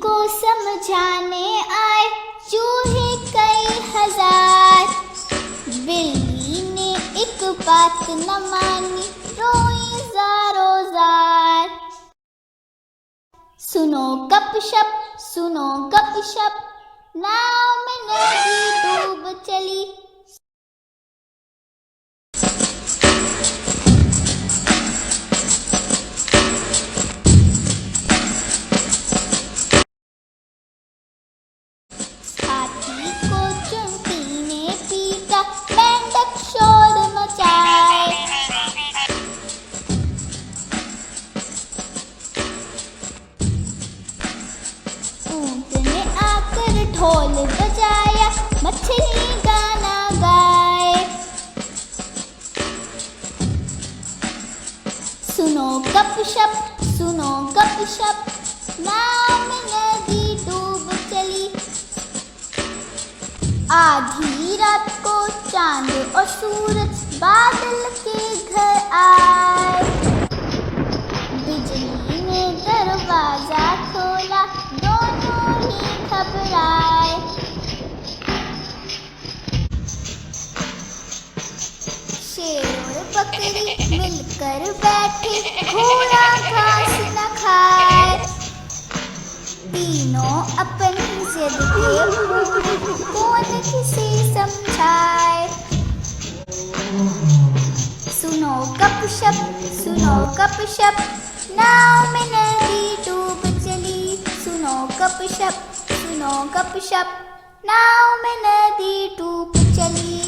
को समझाने आए चूहे कई हजार। बिल्ली ने एक बात न मानी, रोई ज़ारो ज़ार। सुनो गपशप सुनो गपशप, नाव में नदी डूब चली। हाथी को चुनती ने पीटा, मेंढक शोर मचाए। ऊंट ने आकर ढोल बजाया, मछली गाना गाए। सुनो गपशप, नाव में नदी डूब चली। आधी रात को चांद और सूरज बादल के घर आए। बिजली ने दरवाजा खोला, दोनों ही घबराए। शेर और बकरी मिलकर बैठे, घोड़ा घास न खाए। तीनों अपनी जिद पे कौन किसे समझाए। सुनो गपशप, नाव में नदी डूब चली। सुनो गपशप, नाव में नदी डूब चली।